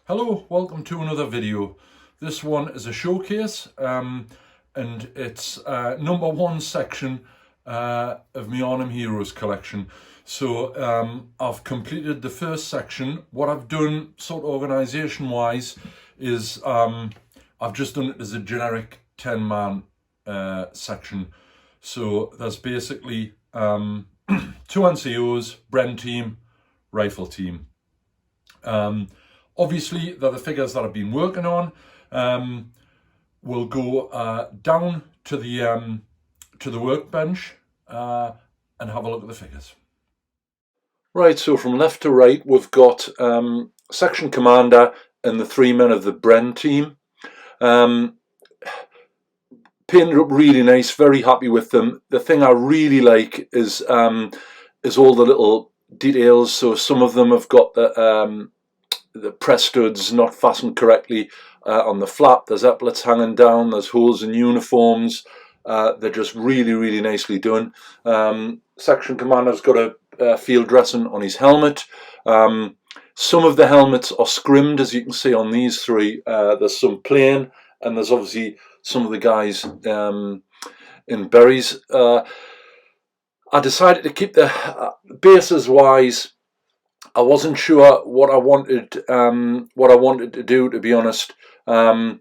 Hello, welcome to another video. This one is a showcase and it's number one section of my Arnhem Heroes collection. So I've completed the first section. What I've done sort of organisation wise is I've just done it as a generic 10-man section. So there's basically two NCOs, Bren team, rifle team. Obviously, they're the figures that I've been working on. We'll go down to the workbench and have a look at the figures. Right, so from left to right, we've got section commander and the 3 men of the Bren team. Painted up really nice, very happy with them. The thing I really like is all the little details. So some of them have got the press studs not fastened correctly on the flap. There's epaulets hanging down. There's holes in uniforms. They're just really nicely done. Section commander's got a field dressing on his helmet. Some of the helmets are scrimmed, as you can see on these three. There's some plain, and there's obviously some of the guys in berries. I decided to keep the bases wise. I wasn't sure what I wanted to do, to be honest. I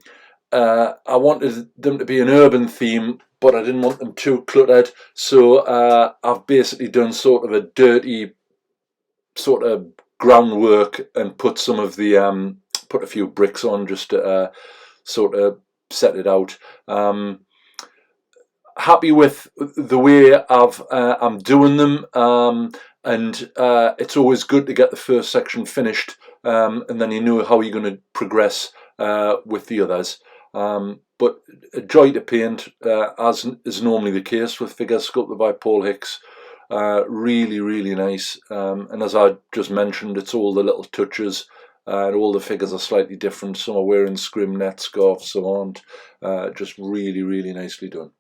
wanted them to be an urban theme, but I didn't want them too cluttered. So I've basically done sort of a dirty sort of groundwork and put some of the put a few bricks on just to sort of set it out. Happy with the way I'm doing them. And it's always good to get the first section finished, and then you know how you're going to progress with the others. But a joy to paint, as is normally the case with figures sculpted by Paul Hicks. Really nice. And as I just mentioned, it's all the little touches, and all the figures are slightly different. Some are wearing scrim net scarves, some aren't. Just really nicely done.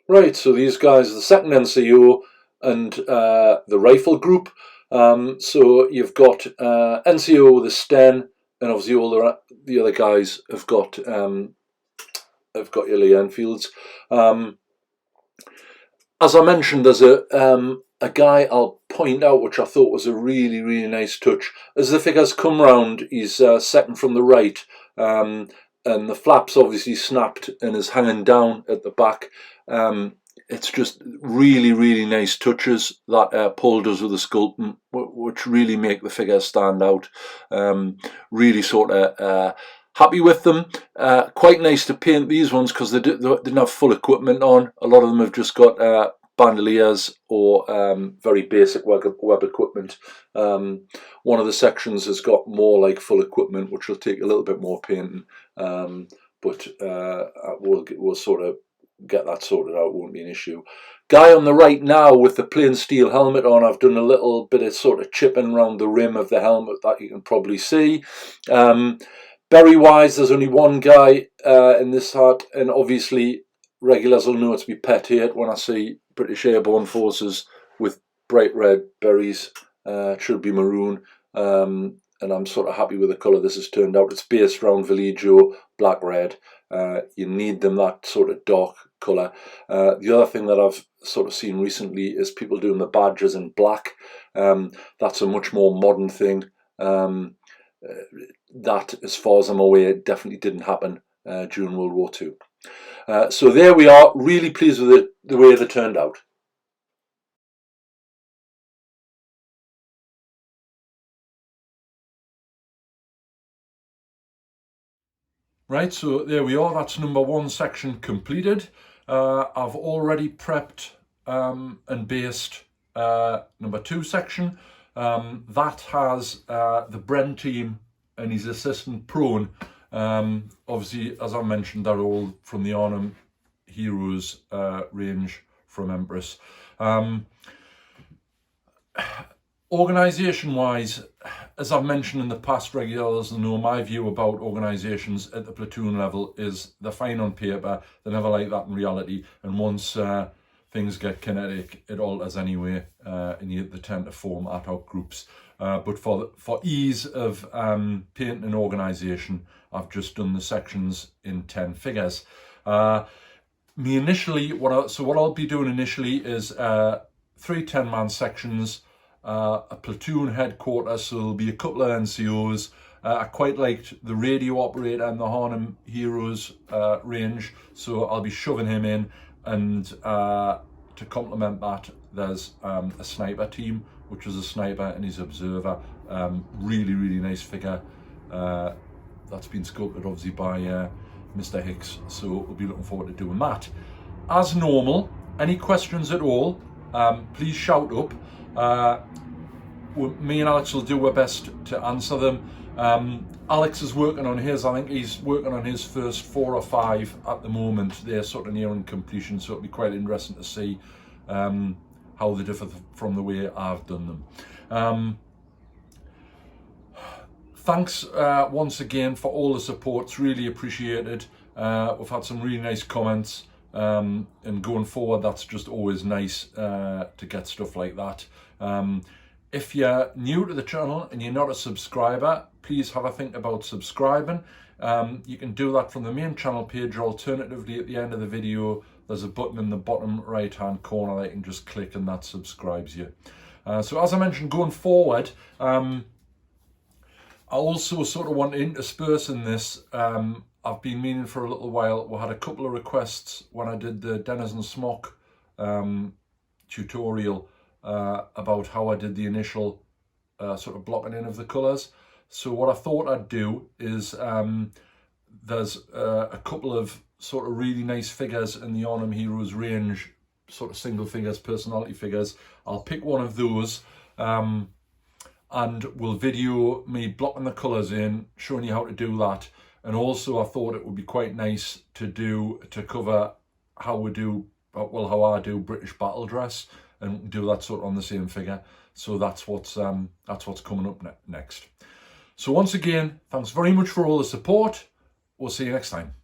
Right, so these guys are the second NCO and the rifle group. So you've got NCO with a Sten, and obviously all the other guys have got your Lee Enfields. As I mentioned, there's a guy I'll point out which I thought was a really nice touch. As the figures come round, he's second from the right, and the flap's obviously snapped and is hanging down at the back. It's just really nice touches that Paul does with the sculpting, which really make the figures stand out. Really sort of happy with them. Quite nice to paint these ones because they didn't have full equipment on. A lot of them have just got bandoliers or very basic web equipment. One of the sections has got more like full equipment, which will take a little bit more painting, but we'll sort of get that sorted out. Won't be an issue. Guy on the right now with the plain steel helmet on, I've done a little bit of sort of chipping around the rim of the helmet that you can probably see. Berry wise, there's only one guy in this hat, and obviously regulars will know it's me pet hate when I see British Airborne forces with bright red berries. It should be maroon, and I'm sort of happy with the colour this has turned out. It's based around Villaggio, black red. You need them that sort of dark colour. The other thing that I've sort of seen recently is people doing the badges in black. That's a much more modern thing. That, as far as I'm aware, definitely didn't happen during World War II. So there we are, really pleased with the way they turned out. Right, so there we are, that's number one section completed. I've already prepped and based number two section. That has the Bren team and his assistant prone. Obviously, as I mentioned, they're all from the Arnhem Heroes range from Empress. Organisation wise, as I've mentioned in the past, regulars know my view about organisations at the platoon level is they're fine on paper, they're never like that in reality, and once things get kinetic, it alters anyway, and they tend to form ad hoc groups. But for ease of painting an organisation, I've just done the sections in 10 figures. Initially, what I'll be doing initially is 3 10-man sections, a platoon headquarters, so there'll be a couple of NCOs. I quite liked the radio operator and the Arnhem Heroes range, so I'll be shoving him in, and to complement that, there's a sniper team, which is a sniper and his observer. Really nice figure. That's been sculpted obviously by Mr. Hicks, so we'll be looking forward to doing that. As normal, any questions at all, please shout up. Me and Alex will do our best to answer them. Alex is working on his, I think he's working on his first 4 or 5 at the moment. They're sort of nearing completion, so it'll be quite interesting to see how they differ from the way I've done them. Thanks once again for all the support, it's really appreciated. We've had some really nice comments, and going forward that's just always nice to get stuff like that. If you're new to the channel and you're not a subscriber, please have a think about subscribing. You can do that from the main channel page, or alternatively at the end of the video there's a button in the bottom right hand corner that you can just click, and that subscribes you. So as I mentioned, going forward, I also sort of want to intersperse in this. I've been meaning for a little while, we had a couple of requests when I did the Denizen Smock tutorial about how I did the initial sort of blocking in of the colours. So what I thought I'd do is there's a couple of sort of really nice figures in the Arnhem Heroes range, sort of single figures, personality figures. I'll pick one of those and we'll video me blocking the colours in, showing you how to do that. And also I thought it would be quite nice to cover how we do, well, how I do British battle dress, and do that sort of on the same figure. So that's what's coming up next. So once again, thanks very much for all the support. We'll see you next time.